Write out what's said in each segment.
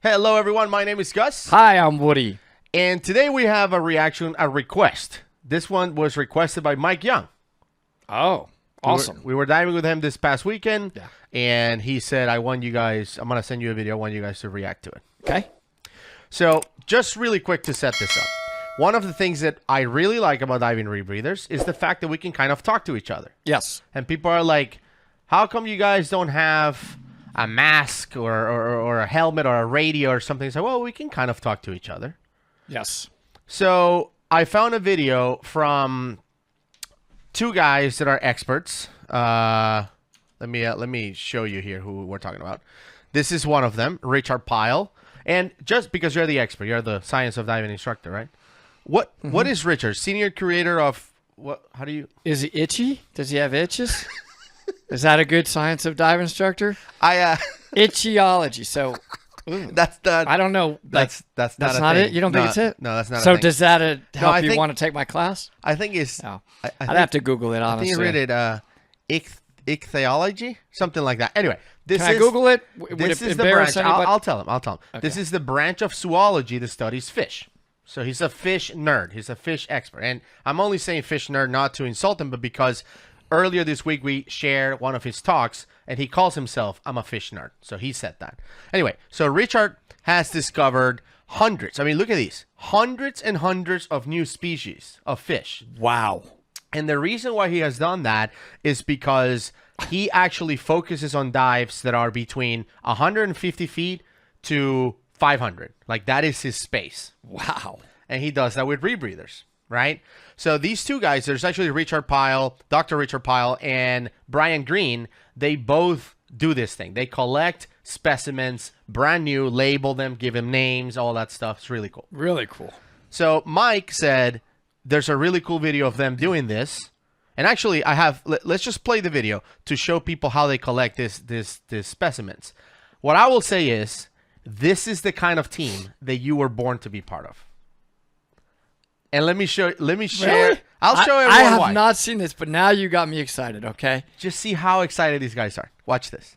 Hello, everyone. My name is Gus. Hi, I'm Woody. And today we have a request. This one was requested by Mike Young. Oh, awesome. We were diving with him this past weekend, Yeah. and he said, I'm going to send you a video. I want you guys to react to it. Okay. So just really quick to set this up. One of the things that I really like about diving rebreathers is the fact that we can kind of talk to each other. Yes. And people are like, how come you guys don't have a mask or a helmet or a radio or something? So, well, we can kind of talk to each other. Yes. So I found a video from two guys that are experts. Let me show you here who we're talking about. This is one of them, Richard Pyle. And just because you're the expert, you're the science of diving instructor, right? What is Richard? Senior creator of what? How do you? Is he itchy? Does he have itches? Is that a good science of dive instructor? Itchiology. So that's the. I don't know. That's not it. You don't think it's it? No, that's not. So a thing. does that help you think, want to take my class? I think it's. No. I'd have to Google it. Honestly, I think you read it. Ichthyology, something like that. Anyway, Can I Google it? This is the branch. I'll tell him. Okay. This is the branch of zoology that studies fish. So he's a fish nerd. He's a fish expert. And I'm only saying fish nerd not to insult him, but because earlier this week we shared one of his talks, and he calls himself, I'm a fish nerd. So he said that. Anyway, so Richard has discovered hundreds. I mean, look at these. Hundreds and hundreds of new species of fish. Wow. And the reason why he has done that is because he actually focuses on dives that are between 150 feet to 500. Like, that is his space. Wow. And he does that with rebreathers, right? So these two guys, there's actually Richard Pyle, Dr. Richard Pyle, and Brian Green. They both do this thing. They collect specimens, brand new, label them, give them names, all that stuff. It's really cool. Really cool. So Mike said there's a really cool video of them doing this. And actually, let's just play the video to show people how they collect this specimens. What I will say is, this is the kind of team that you were born to be part of. And let me share. Really? I'll show everyone I have why. not seen this, but now you got me excited, okay? Just see how excited these guys are. Watch this.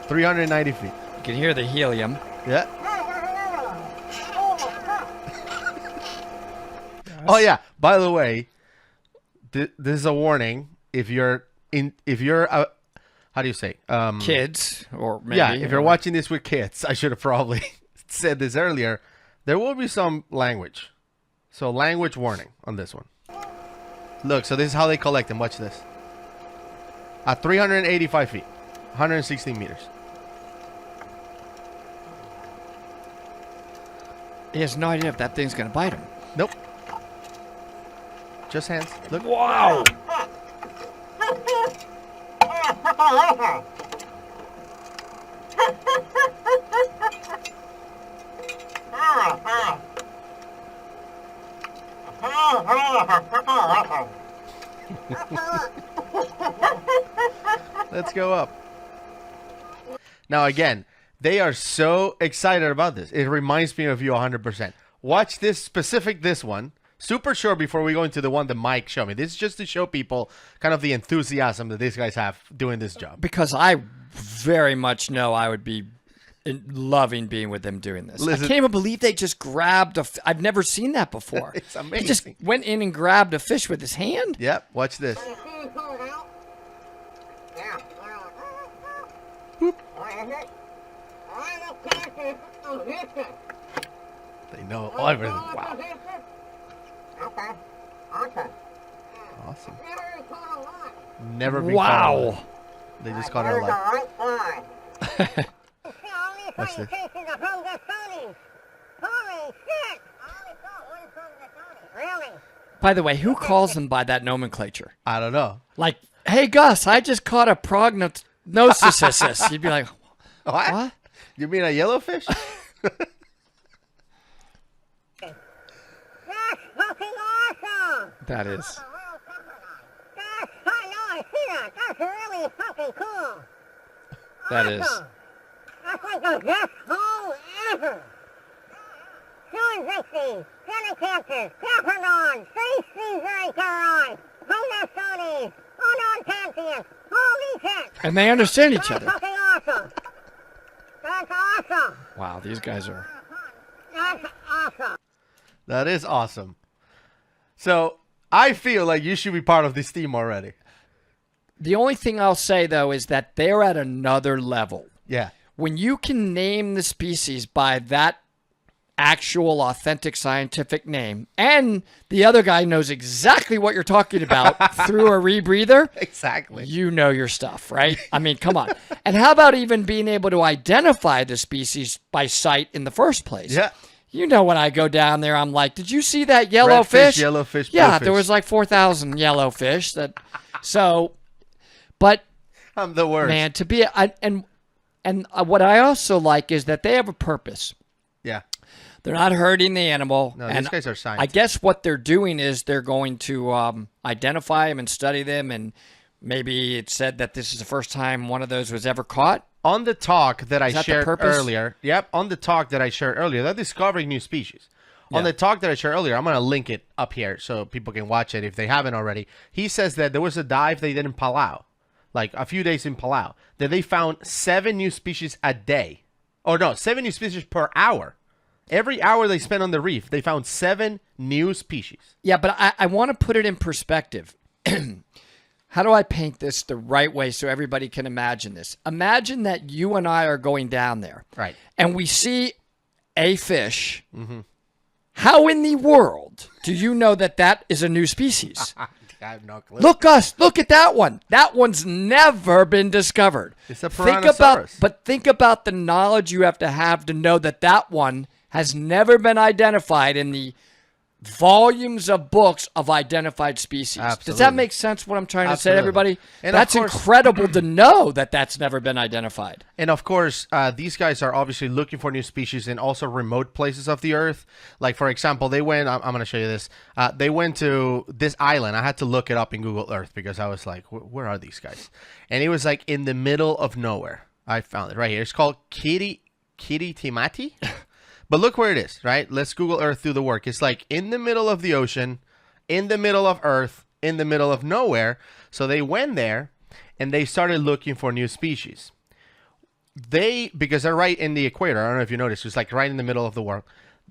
$390 feet. You can hear the helium. Yeah. Oh yeah. By the way, this is a warning. If you're how do you say? Kids, or maybe. Yeah. If you're watching this with kids, I should have probably said this earlier. There will be some language. So language warning on this one. Look. So this is how they collect them. Watch this. At 385 feet, 116 meters. He has no idea if that thing's going to bite him. Nope. Just hands. Look. Wow. Let's go up. Now, again, they are so excited about this. It reminds me of you 100%. Watch this one. Super short before we go into the one that Mike showed me. This is just to show people kind of the enthusiasm that these guys have doing this job. Because I very much know I would be loving being with them doing this. Listen, I can't even believe they just grabbed I've never seen that before. It's amazing. He just went in and grabbed a fish with his hand? Yep, watch this. Boop. They know everything. Wow. Awesome. Never been caught alive. They just caught it alive. Watch this. By the way, who calls them by that nomenclature? I don't know. Like, hey, Gus, I just caught a prognosis. You'd be like, what? You mean a yellowfish? That is. that? That's really fucking cool. That is. That's like the best hole ever. Sean Zixi, Telecampus, Capernaum, Space Caesar Caron, Homosones, Onon Pantheus, holy shit! And they understand each That's other. fucking awesome. That's awesome. Wow, these guys are. That's awesome. That is awesome. So I feel like you should be part of this team already. The only thing I'll say, though, is that they're at another level. Yeah. When you can name the species by that actual authentic scientific name, and the other guy knows exactly what you're talking about through a rebreather, Exactly. you know your stuff, right? I mean, come on. And how about even being able to identify the species by sight in the first place? Yeah. You know, when I go down there, I'm like, did you see that yellow Red fish? Yellow fish, Yeah, blue there fish. was like 4,000 yellow fish. But I'm the worst. man, to be and what I also like is that they have a purpose. Yeah. They're not hurting the animal. No, and these guys are I scientists. guess what they're doing is they're going to identify them and study them, and maybe it said that this is the first time one of those was ever caught. On the talk that I that the shared purpose? earlier, on the talk that I shared earlier, they're discovering new species. On Yeah. the talk that I shared earlier, I'm going to link it up here so people can watch it if they haven't already. He says that there was a dive they did in Palau, like a few days in Palau, that they found 7 new species a day. Or no, 7 new species per hour. Every hour they spent on the reef, they found 7 new species. Yeah, but I want to put it in perspective. How do I paint this the right way so everybody can imagine this? Imagine that you and I are going down there. Right. And we see a fish. Mm-hmm. How in the world do you know that that is a new species? I have no clue. Look at that one. That one's never been discovered. It's a Think Tyrannosaurus. about the knowledge you have to know that that one has never been identified in the volumes of books of identified species. Does Absolutely. that make sense what I'm trying to say, Absolutely. everybody? And that's of course- incredible to know that that's never been identified. And of course, these guys are obviously looking for new species in also remote places of the earth. Like, for example, they went, I'm going to show you this. They went to this island. I had to look it up in Google Earth because I was like, where are these guys? And it was like in the middle of nowhere. I found it right here. It's called Kiritimati. But look where it is, right? Let's Google Earth do the work. It's like in the middle of the ocean, in the middle of Earth, in the middle of nowhere. So they went there and they started looking for new species. Because they're right in the equator. I don't know if you noticed. It's like right in the middle of the world.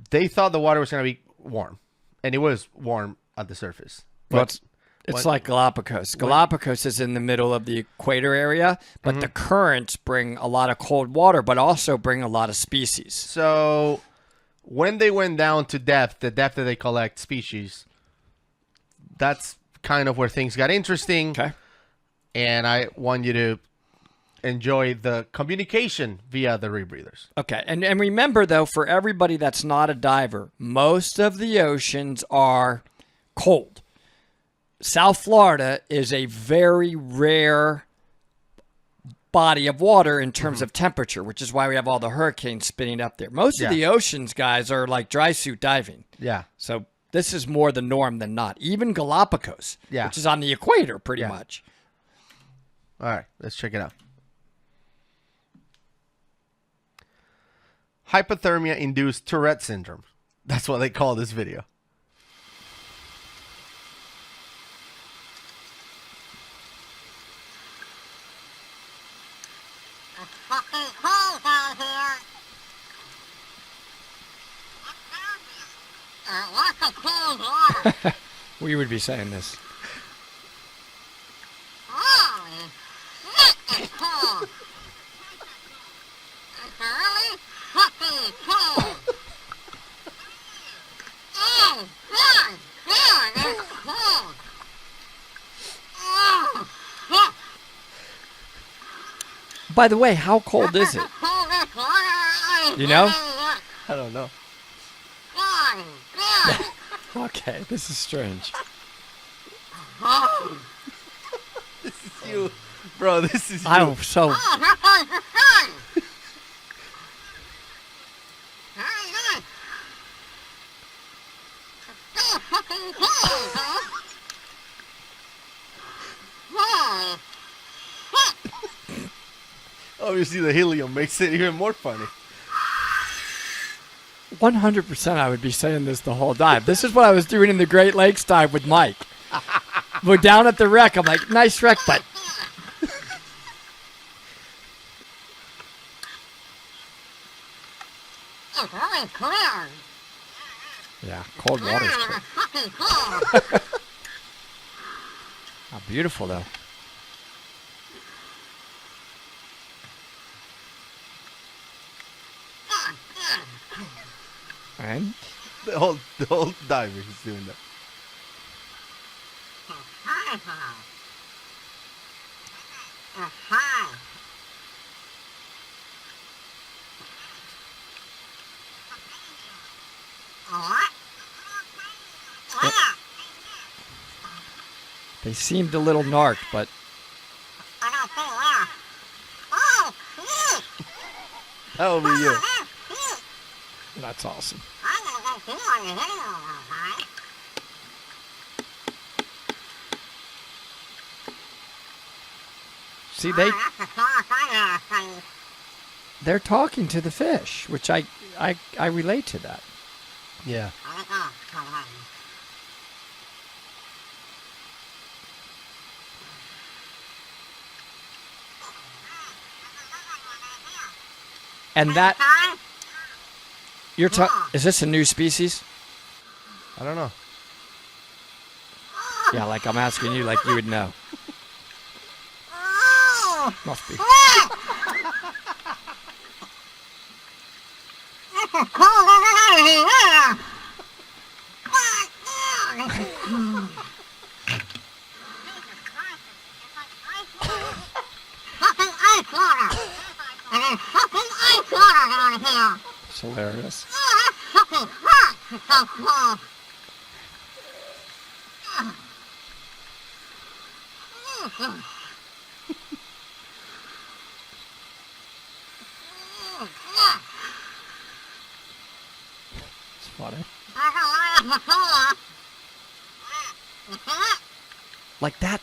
They thought the water was going to be warm. And it was warm at the surface. But it's like Galapagos. Galapagos is in the middle of the equator area, but the currents bring a lot of cold water, but also bring a lot of species. So when they went down to depth, the depth that they collect species, that's kind of where things got interesting. Okay. And I want you to enjoy the communication via the rebreathers. Okay. And remember, though, for everybody that's not a diver, most of the oceans are cold. South Florida is a very rare body of water in terms of temperature, which is why we have all the hurricanes spinning up there. Most of the oceans, guys, are like dry suit diving. Yeah. So this is more the norm than not. Even Galapagos, which is on the equator pretty much. All right, let's check it out. Hypothermia-induced Tourette syndrome. That's what they call this video. It's fucking cold down here. Lots of cold water. We would be saying this. Holy shit, it's cold. It's really fucking cold. Oh, God, it's cold. Oh, shit. By the way, how cold is it? Coldest water I've You know? ever- I don't know. God, God. Okay, this is strange. Oh, This is you. Bro, this is you. I'm so... oh, that was the sun. Very nice. It's still fucking cold, though. Holy Obviously, the helium makes it even more funny. 100% I would be saying this the whole dive. This is what I was doing in the Great Lakes dive with Mike. We're down at the wreck. I'm like, nice wreck, but It's really clear. yeah, cold water's It's cool. fucking cool. How beautiful, though. And The whole diver is doing that. they seemed a little narked, but That will be you. that's awesome. See, they're talking to the fish, which I relate to that. Yeah. And that is this a new species? I don't know. Yeah, like I'm asking you, like you would know. Must be. Fucking ice water! And there's fucking ice water down here! It's hilarious. Oh, that's fucking hot! It's so cold! It's funny. I don't like the cola. You see it? Like that.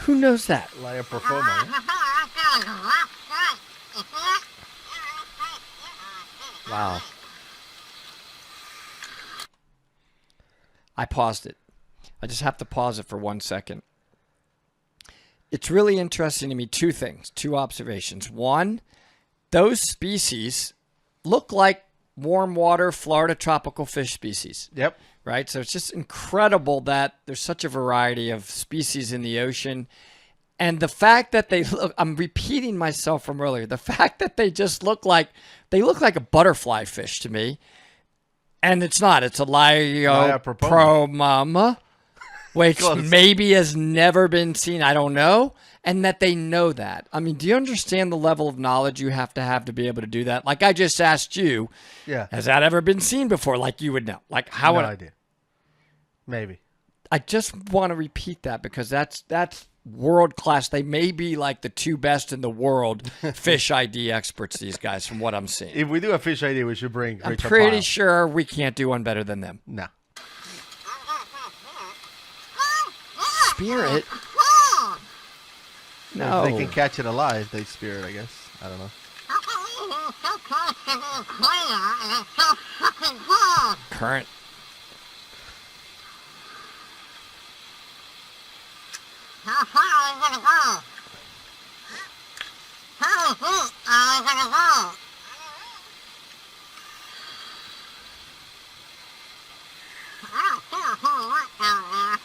Who knows that? Like a performer. Wow. I paused it. I just have to pause it for 1 second. It's really interesting to me, two things, two observations. One, those species look like warm water Florida tropical fish species. Yep. Right? So it's just incredible that there's such a variety of species in the ocean. And the fact that they look, I'm repeating myself from earlier, the fact that they just look like a butterfly fish to me. And it's not. It's a Liopromama, which maybe has never been seen. I don't know. And that they know that. I mean, do you understand the level of knowledge you have to be able to do that? Like I just asked you, Yeah. has that ever been seen before? Like you would know. Like how No would idea. Maybe. I just want to repeat that because that's world class. They may be like the two best in the world fish ID experts, these guys, from what I'm seeing. If we do a fish ID, we should bring I'm Rachel pretty Pyle. sure we can't do one better than them. No. Spirit? No. If they can catch it alive, they spear it, I guess. I don't know. How can we be so close to the equator and it's so fucking cold? Current. How far are we gonna go? How many feet are we gonna go? I don't see a whole lot down there.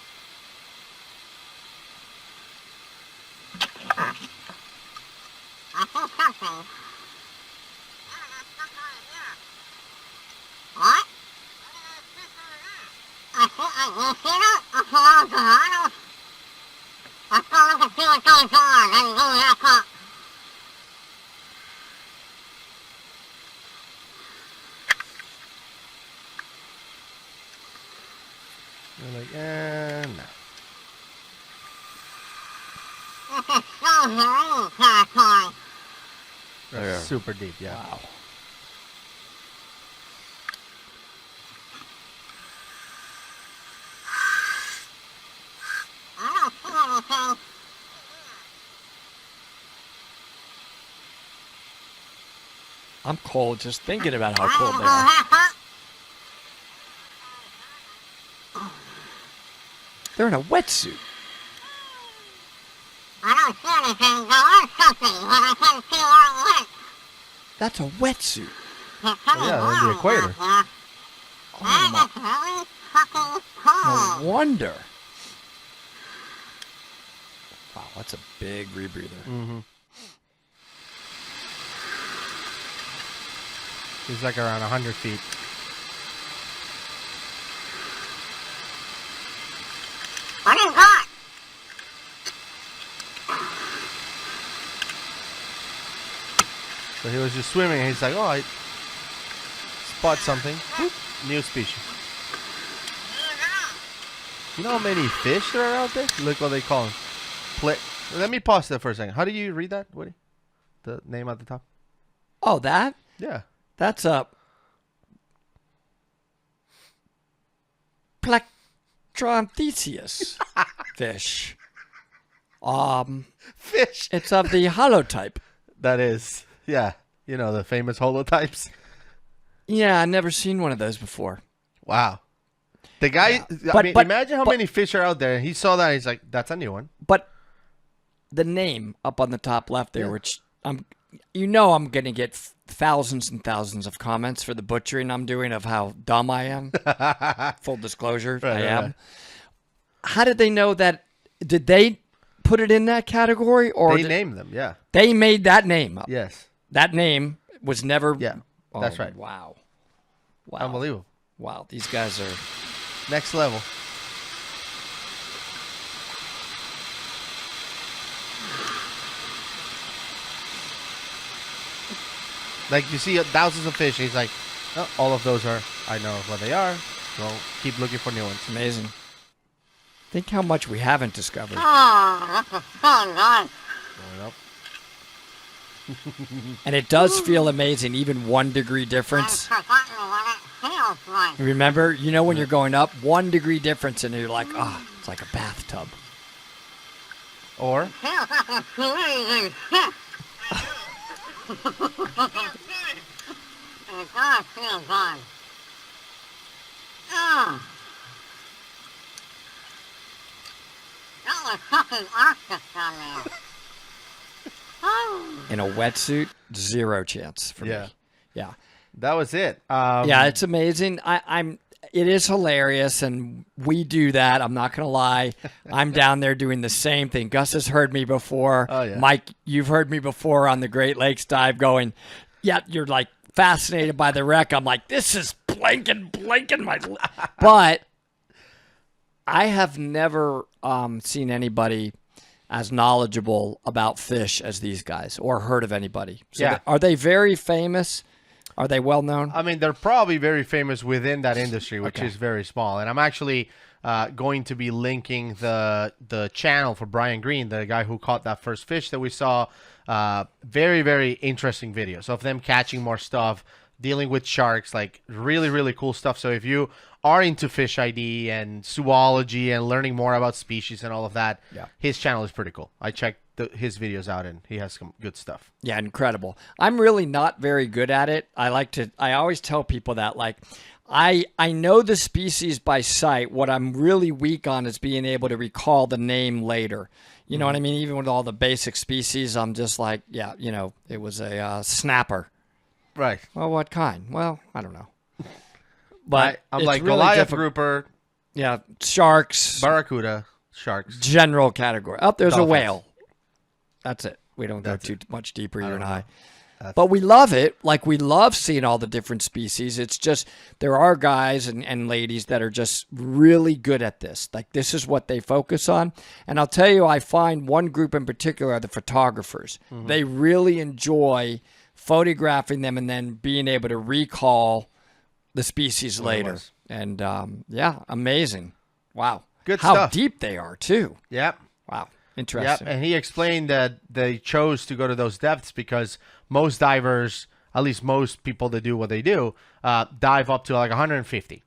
I see something. What? You see that? Up along the bottom? Let's go look and see what goes on, then go back up. They're like, no. This is so marine territory. That's Yeah. super deep, yeah. Wow. I don't see anything. I'm cold just thinking about how cold they are. They're in a wetsuit. I don't see anything. There is something, but I can't see where it is. That's a wetsuit. It's pretty Yeah, warm the equator. out there. Oh And my! it's really fucking No cold. wonder. Wow, that's a big rebreather. Mm-hmm. He's like around 100 feet. What is that? So he was just swimming, and he's like, oh, I spot something. Whoop, new species. You know how many fish there are out there? Look what they call them. Let me pause there for a second. How do you read that, Woody? The name at the top? Oh, that? Yeah. That's a Plectronthesius fish. Fish. It's of the holotype. That is. Yeah. You know, the famous holotypes. Yeah, I've never seen one of those before. Wow. The guy, Yeah. I mean, imagine how many fish are out there. He saw that. He's like, that's a new one. But the name up on the top left there, Yeah. which I'm going to get thousands and thousands of comments for the butchering I'm doing of how dumb I am. Full disclosure, I am. Right. How did they know that? Did they put it in that category, or They named them. Yeah. they made that name up? Yes. That name was never. Yeah. That's right. Wow. Unbelievable. Wow. These guys are. Next level. Like, you see thousands of fish. He's like, oh, all of those are, I know what they are. Well, keep looking for new ones. Amazing. Think how much we haven't discovered. Oh, this is so nice. Going up. And it does feel amazing, even 1 degree difference. I've forgotten what it feels like. Remember, when you're going up, 1 degree difference, and you're like, oh, it's like a bathtub. Or, Feels like a Canadian ship. It does feel good. Oh. That was fucking Arctic down there. Oh. In a wetsuit, 0 chance for Yeah. me. Yeah. that was it. Yeah, it's amazing. It is hilarious, and we do that. I'm not going to lie. I'm down there doing the same thing. Gus has heard me before. Oh, yeah. Mike, you've heard me before on the Great Lakes dive going, yeah, you're like fascinated by the wreck. I'm like, this is blinking my... But I have never seen anybody as knowledgeable about fish as these guys, or heard of anybody. So Yeah. are they very famous? Are they well known? I mean, they're probably very famous within that industry, which Okay. is very small. And I'm actually going to be linking the channel for Brian Green, the guy who caught that first fish that we saw. Very, very interesting videos of them catching more stuff, dealing with sharks, like really, really cool stuff. So if you are into fish ID and zoology and learning more about species and all of that, Yeah. his channel is pretty cool. I checked his videos out, and he has some good stuff. Yeah, incredible. I'm really not very good at it. I always tell people that, like, I know the species by sight. What I'm really weak on is being able to recall the name later. You know what I mean? Even with all the basic species, I'm just like, yeah, it was a snapper. Right. Well, what kind? Well, I don't know. But I'm it's like really Goliath difficult. grouper, Yeah, sharks, barracuda, sharks. general category. Oh, there's Dolphins. a whale. That's it. We don't go That's too much deeper, you don't and know. I. That's- But we love it. Like, we love seeing all the different species. It's just there are guys and ladies that are just really good at this. Like, this is what they focus on. And I'll tell you, I find one group in particular are the photographers. Mm-hmm. They really enjoy photographing them and then being able to recall the species What it later. was. And, yeah, amazing. Wow. Good How stuff. deep they are, too. Yep. Wow. Yep. Interesting. And he explained that they chose to go to those depths because most divers, at least most people that do what they do, dive up to like 150,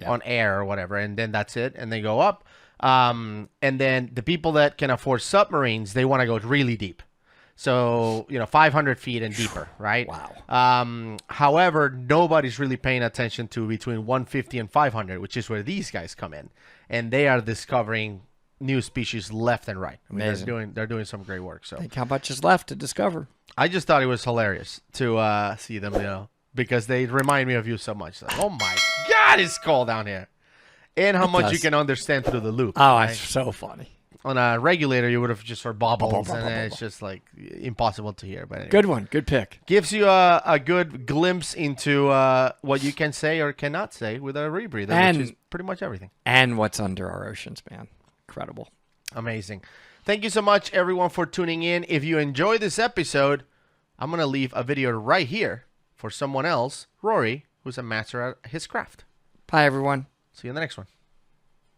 on air or whatever. And then that's it. And they go up. And then the people that can afford submarines, they want to go really deep. So, 500 feet and deeper, right? Wow. However, nobody's really paying attention to between 150 and 500, which is where these guys come in. And they are discovering new species left and right. I mean, Amazing. they're doing some great work. So Think how much is left to discover. I just thought it was hilarious to see them, because they remind me of you so much. Like, oh my God, it's cold down here. And how much you can understand through the loop. Oh, right? it's so funny. On a regulator, you would have just heard bubbles, Bubble, and bubble, it's just like impossible to hear. But anyway. Good one. Good pick. Gives you a good glimpse into what you can say or cannot say with a rebreather, which is pretty much everything. And what's under our oceans, man. Incredible. Amazing. Thank you so much, everyone, for tuning in. If you enjoyed this episode, I'm going to leave a video right here for someone else, Rory, who's a master at his craft. Bye, everyone. See you in the next one.